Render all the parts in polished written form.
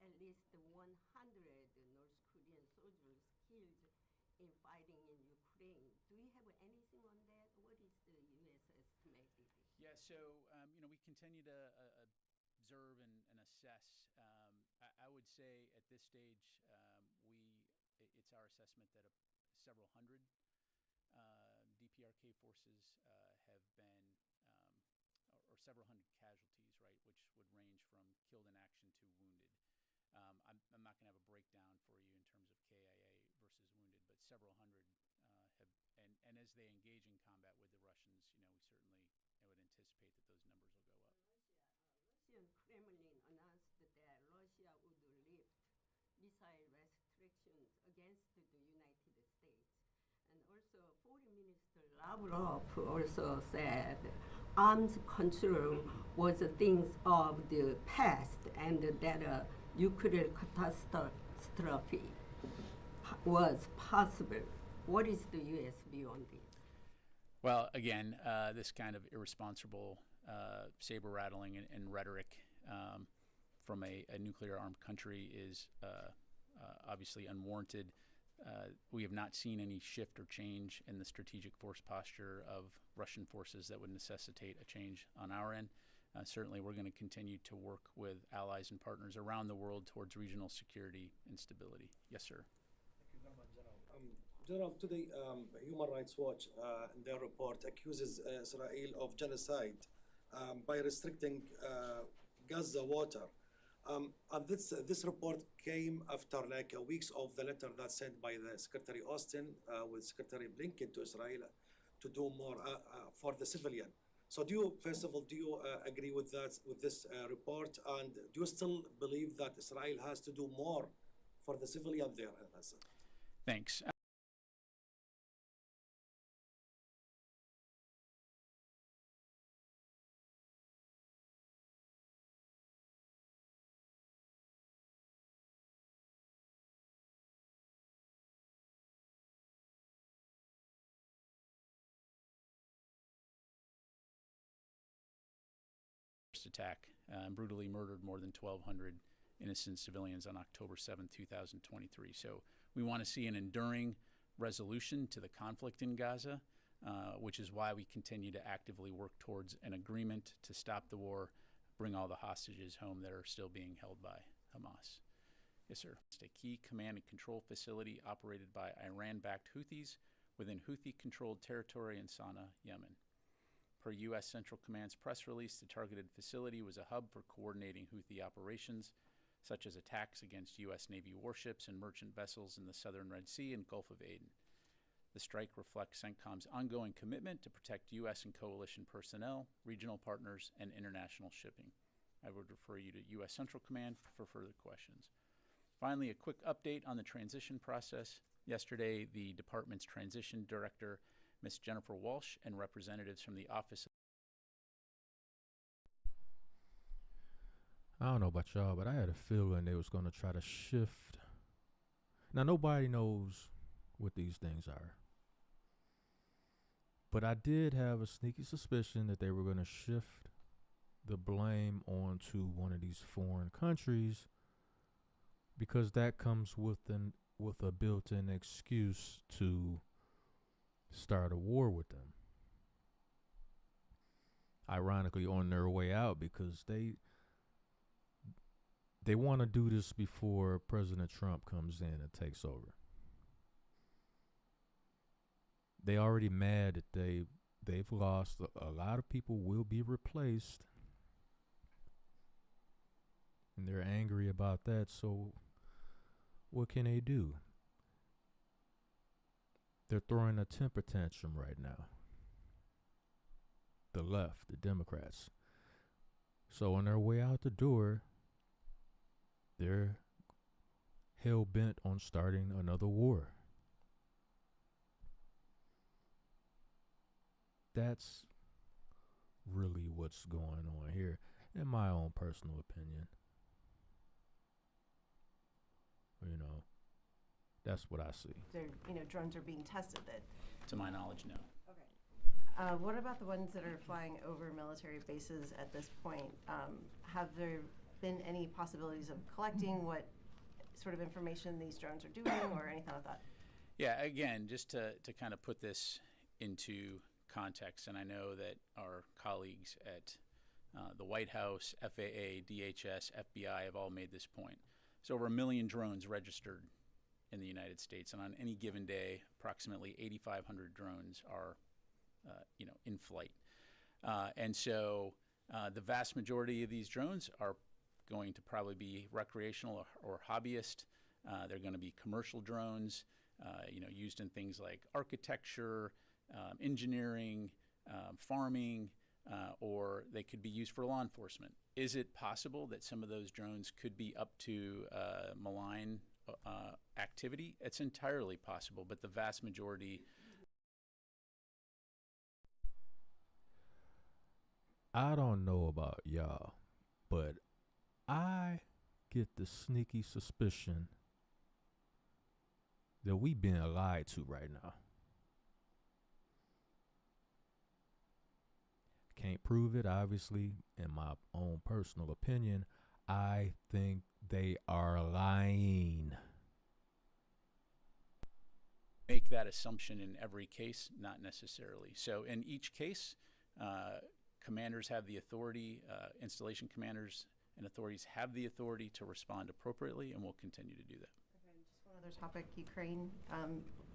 at least 100 North Korean soldiers killed in fighting in Ukraine. Do you have anything on that? What is the U.S. estimated? Yeah, so we continue to observe and assess. I would say at this stage, it's our assessment that several hundred DPRK forces have been, or several hundred casualties, right, which would range from killed in action to wounded. I'm not going to have a breakdown for you in terms of KIA versus wounded, but several hundred have, and as they engage in combat with the Russians, we certainly would anticipate that those numbers will go up. Russian Kremlin announced that Russia would lift missile restrictions against the United States. And also, Foreign Minister Lavrov also said arms control was a thing of the past and that a nuclear catastrophe was possible. What is the U.S. view on this? Well, again, this kind of irresponsible saber rattling and rhetoric from a nuclear armed country is obviously unwarranted. We have not seen any shift or change in the strategic force posture of Russian forces that would necessitate a change on our end. Certainly, we're going to continue to work with allies and partners around the world towards regional security and stability. Yes, sir. Thank you very much, General. General, today, Human Rights Watch, in their report, accuses Israel of genocide by restricting Gaza water. And this report came after weeks of the letter that's sent by the Secretary Austin with Secretary Blinken to Israel to do more for the civilian. So first of all, do you agree with this report? And do you still believe that Israel has to do more for the civilian there? Thanks. Attack brutally murdered more than 1,200 innocent civilians on October 7, 2023. So we want to see an enduring resolution to the conflict in Gaza, which is why we continue to actively work towards an agreement to stop the war, bring all the hostages home that are still being held by Hamas. Yes, sir. It's a key command and control facility operated by Iran-backed Houthis within Houthi-controlled territory in Sana'a, Yemen. Per U.S. Central Command's press release, the targeted facility was a hub for coordinating Houthi operations, such as attacks against U.S. Navy warships and merchant vessels in the southern Red Sea and Gulf of Aden. The strike reflects CENTCOM's ongoing commitment to protect U.S. and coalition personnel, regional partners, and international shipping. I would refer you to U.S. Central Command for further questions. Finally, a quick update on the transition process. Yesterday, the department's transition director, Ms. Jennifer Walsh, and representatives from the Office. I don't know about y'all, but I had a feeling they was going to try to shift. Now, nobody knows what these things are. But I did have a sneaky suspicion that they were going to shift the blame onto one of these foreign countries because that comes with a built-in excuse to start a war with them. Ironically, on their way out, because they want to do this before President Trump comes in and takes over. They already mad that they've lost. A lot of people will be replaced, and they're angry about that. So what can they do? They're throwing a temper tantrum right now. The left, the Democrats. So on their way out the door, they're hell-bent on starting another war. That's really what's going on here, in my own personal opinion. That's what I see. So, drones are being tested then? To my knowledge, no. Okay. What about the ones that are flying over military bases at this point? Have there been any possibilities of collecting what sort of information these drones are doing or anything like that? Yeah, again, just to kind of put this into context, and I know that our colleagues at the White House, FAA, DHS, FBI have all made this point. There's over 1 million drones registered in the United States, and on any given day, approximately 8,500 drones are, in flight. And so the vast majority of these drones are going to probably be recreational or hobbyist. They're going to be commercial drones, used in things like architecture, engineering, farming, or they could be used for law enforcement. Is it possible that some of those drones could be up to malign activity? It's entirely possible, but the vast majority. I don't know about y'all, but I get the sneaky suspicion that we being lied to right now. Can't prove it, obviously. In my own personal opinion, I think they are lying. Make that assumption in every case, not necessarily. So in each case, commanders have the authority, installation commanders and authorities have the authority to respond appropriately, and will continue to do that. Okay, just one other topic, Ukraine.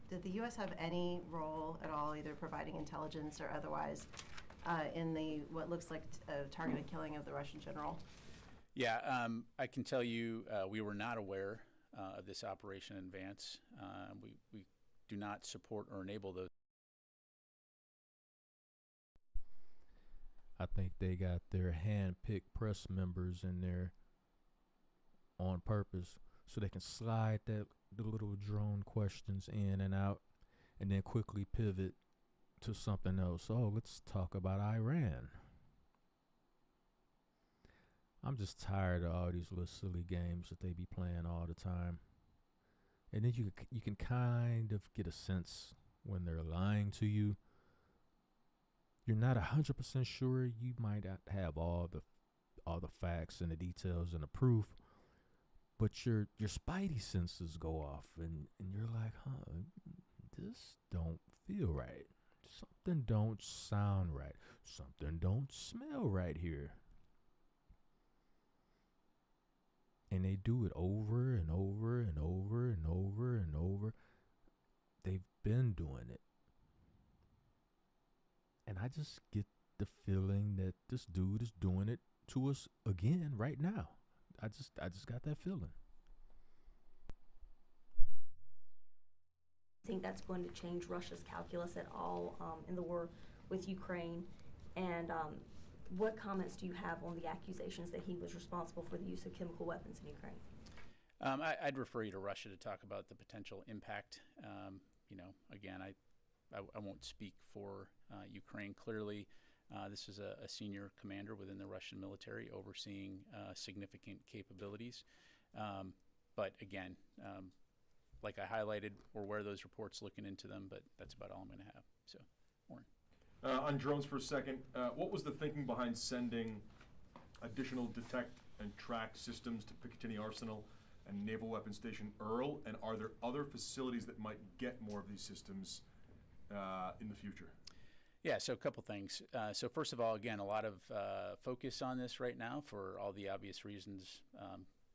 Did the U.S. have any role at all, either providing intelligence or otherwise, in the what looks like a targeted killing of the Russian general? Yeah, I can tell you we were not aware of this operation in advance. We do not support or enable those. I think they got their hand-picked press members in there on purpose so they can slide the little drone questions in and out and then quickly pivot to something else. Oh, let's talk about Iran. I'm just tired of all these little silly games that they be playing all the time. And then you can kind of get a sense when they're lying to you. You're not 100% sure. You might not have all the facts and the details and the proof, but your spidey senses go off, and you're like, this don't feel right. Something don't sound right. Something don't smell right here. And they do it over and over and over and over and over. They've been doing it. And I just get the feeling that this dude is doing it to us again right now. I just got that feeling. Think that's going to change Russia's calculus at all in the war with Ukraine? And what comments do you have on the accusations that he was responsible for the use of chemical weapons in Ukraine? I'd refer you to Russia to talk about the potential impact. Again, I won't speak for Ukraine. Clearly, this is a senior commander within the Russian military overseeing significant capabilities. But again, like I highlighted, we're aware of those reports, looking into them, but that's about all I'm going to have. So, Warren. On drones for a second, what was the thinking behind sending additional detect and track systems to Picatinny Arsenal and Naval Weapons Station Earl? And are there other facilities that might get more of these systems in the future? Yeah, so a couple things. So first of all, again, a lot of focus on this right now for all the obvious reasons,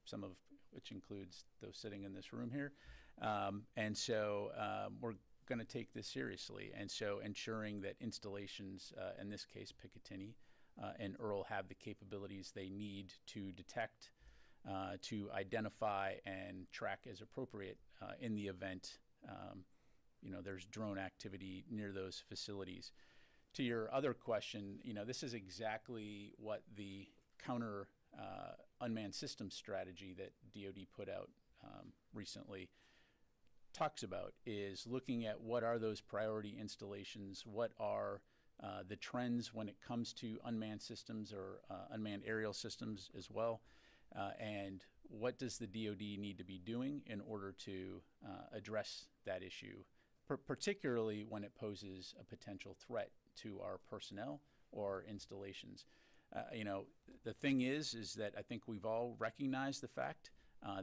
some of which includes those sitting in this room here. And so we're going to take this seriously. And so ensuring that installations, in this case Picatinny and Earl, have the capabilities they need to detect, to identify and track as appropriate in the event there's drone activity near those facilities. To your other question, this is exactly what the counter unmanned systems strategy that DoD put out recently talks about, is looking at what are those priority installations, what are the trends when it comes to unmanned systems or unmanned aerial systems as well, and what does the DoD need to be doing in order to address that issue, particularly when it poses a potential threat to our personnel or installations. The thing is that I think we've all recognized the fact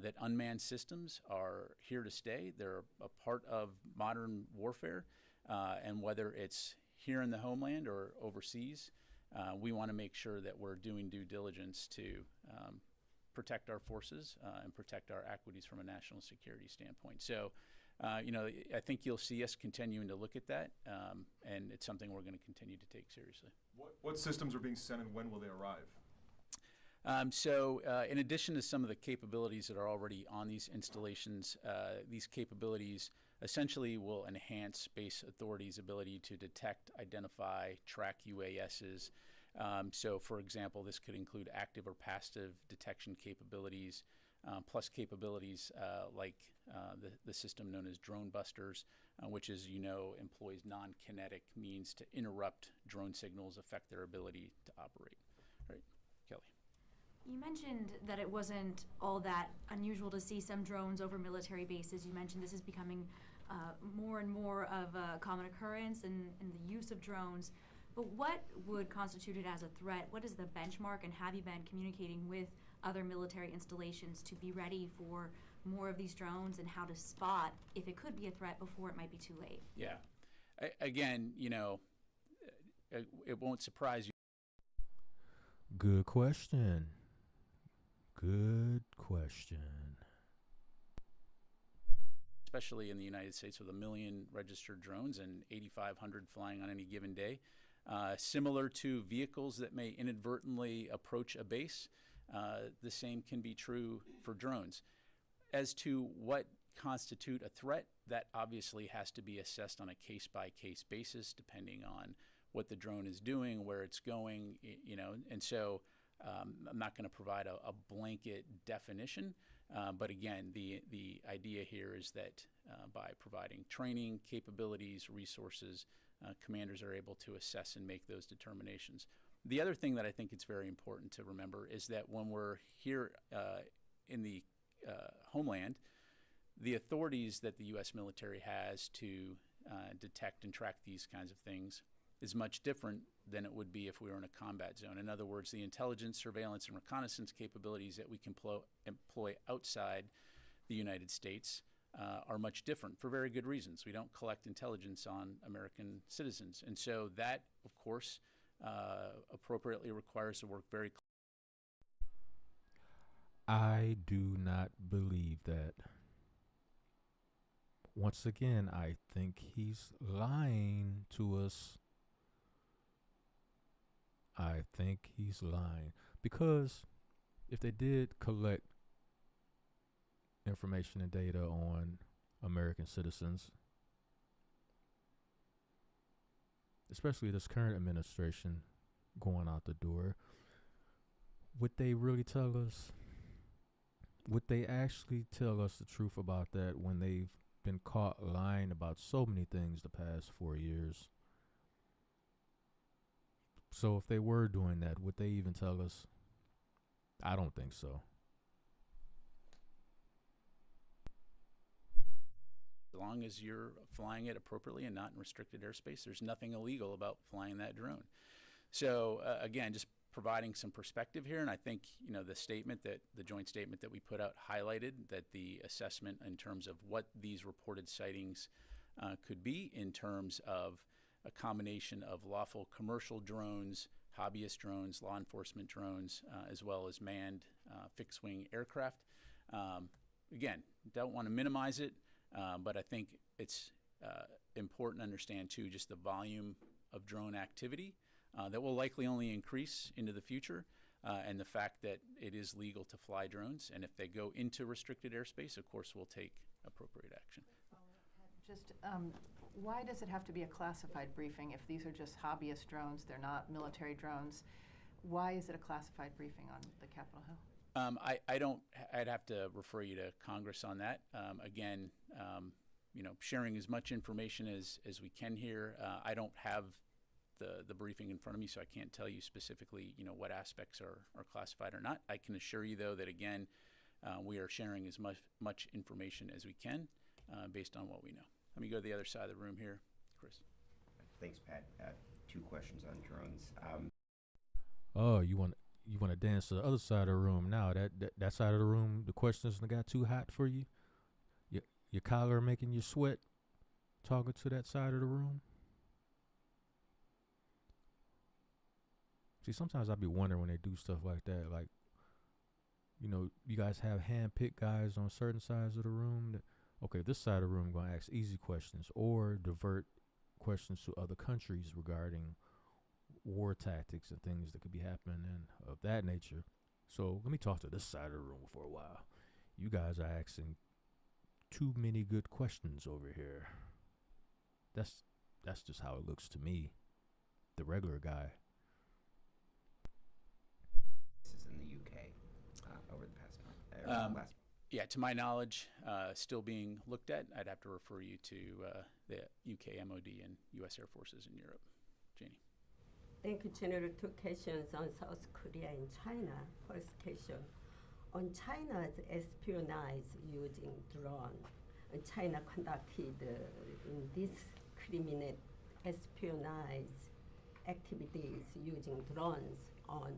that unmanned systems are here to stay. They're a part of modern warfare, and whether it's here in the homeland or overseas, we want to make sure that we're doing due diligence to protect our forces and protect our equities from a national security standpoint. So, I think you'll see us continuing to look at that, and it's something we're going to continue to take seriously. What systems are being sent and when will they arrive? In addition to some of the capabilities that are already on these installations, these capabilities essentially will enhance space authorities' ability to detect, identify, track UASs. For example, this could include active or passive detection capabilities, plus capabilities like the system known as drone busters, which, as you know, employs non-kinetic means to interrupt drone signals, affect their ability to operate. All right, Kelly. You mentioned that it wasn't all that unusual to see some drones over military bases. You mentioned this is becoming more and more of a common occurrence in the use of drones. But what would constitute it as a threat? What is the benchmark, and have you been communicating with other military installations to be ready for more of these drones, and how to spot if it could be a threat before it might be too late? Yeah. Again, it won't surprise you. Good question. Good question. Especially in the United States with 1 million registered drones and 8,500 flying on any given day. Similar to vehicles that may inadvertently approach a base, the same can be true for drones. As to what constitute a threat, that obviously has to be assessed on a case-by-case basis, depending on what the drone is doing, where it's going, and so I'm not going to provide a blanket definition, but again, the idea here is that by providing training, capabilities, resources, commanders are able to assess and make those determinations. The other thing that I think it's very important to remember is that when we're here in the homeland, the authorities that the U.S. military has to detect and track these kinds of things is much different than it would be if we were in a combat zone. In other words, the intelligence, surveillance, and reconnaissance capabilities that we can employ outside the United States are much different for very good reasons. We don't collect intelligence on American citizens. And so that, of course, appropriately requires to work very closely. I do not believe that. Once again, I think he's lying to us. I think he's lying. Because if they did collect information and data on American citizens, especially this current administration going out the door, would they really tell us? Would they actually tell us the truth about that when they've been caught lying about so many things the past 4 years? So if they were doing that, would they even tell us? I don't think so. As long as you're flying it appropriately and not in restricted airspace, there's nothing illegal about flying that drone. So again, just providing some perspective here, and I think the joint statement that we put out highlighted that the assessment in terms of what these reported sightings could be in terms of a combination of lawful commercial drones, hobbyist drones, law enforcement drones, as well as manned fixed-wing aircraft. Again, don't want to minimize it, but I think it's important to understand, too, just the volume of drone activity that will likely only increase into the future, and the fact that it is legal to fly drones. And if they go into restricted airspace, of course, we'll take appropriate action. Just why does it have to be a classified briefing if these are just hobbyist drones, they're not military drones? Why is it a classified briefing on the Capitol Hill? I'd have to refer you to Congress on that. Again, sharing as much information as we can here. I don't have the briefing in front of me, so I can't tell you specifically, what aspects are classified or not. I can assure you, though, that again, we are sharing as much information as we can based on what we know. Let me go to the other side of the room here. Chris. Thanks, Pat. 2 questions on drones. Oh, you want to dance to the other side of the room now. That side of the room, the questions got too hot for you. Your collar making you sweat. Talking to that side of the room. See, sometimes I be wondering when they do stuff like that, like, you know, you guys have hand-picked guys on certain sides of the room that, okay, this side of the room going to ask easy questions or divert questions to other countries regarding war tactics and things that could be happening and of that nature. So let me talk to this side of the room for a while. You guys are asking too many good questions over here. That's just how it looks to me, the regular guy. This is in the UK over the past month. Last. Yeah, to my knowledge, still being looked at. I'd have to refer you to the UK MOD and U.S. Air Forces in Europe. Janie. Thank you, General. Two questions on South Korea and China. First question, on China's espionage using drone. China conducted indiscriminate espionage activities using drones on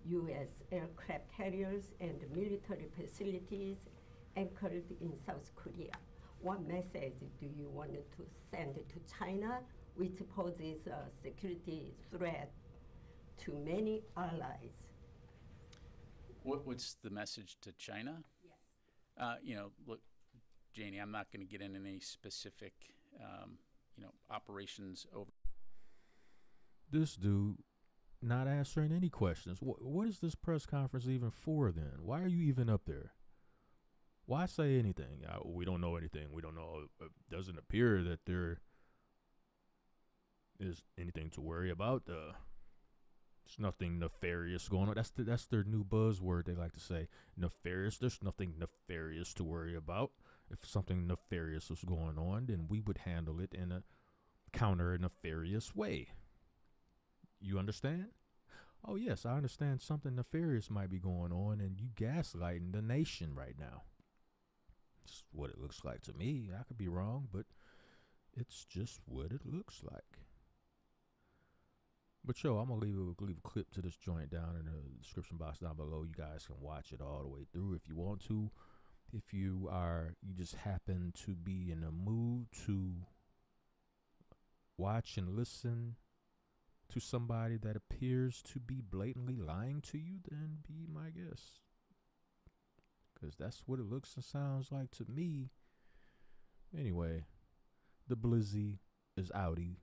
U.S. aircraft carriers and military facilities anchored in South Korea. What message do you want to send to China, which poses a security threat to many allies? What's the message to China? Yes. Look, Janie, I'm not going to get into any specific, operations over. This dude not answering any questions. What is this press conference even for then? Why are you even up there? Why say anything? We don't know anything. We don't know. It doesn't appear that there is anything to worry about. There's nothing nefarious going on. That's their new buzzword they like to say. Nefarious. There's nothing nefarious to worry about. If something nefarious was going on, then we would handle it in a counter nefarious way. You understand? Oh, yes, I understand something nefarious might be going on, and you gaslighting the nation right now. It's what it looks like to me. I could be wrong, but it's just what it looks like. But I'm going to leave a clip to this joint down in the description box down below. You guys can watch it all the way through if you want to. If you just happen to be in a mood to watch and listen to somebody that appears to be blatantly lying to you, then be my guest. Because that's what it looks and sounds like to me. Anyway, the Blizzy is outie.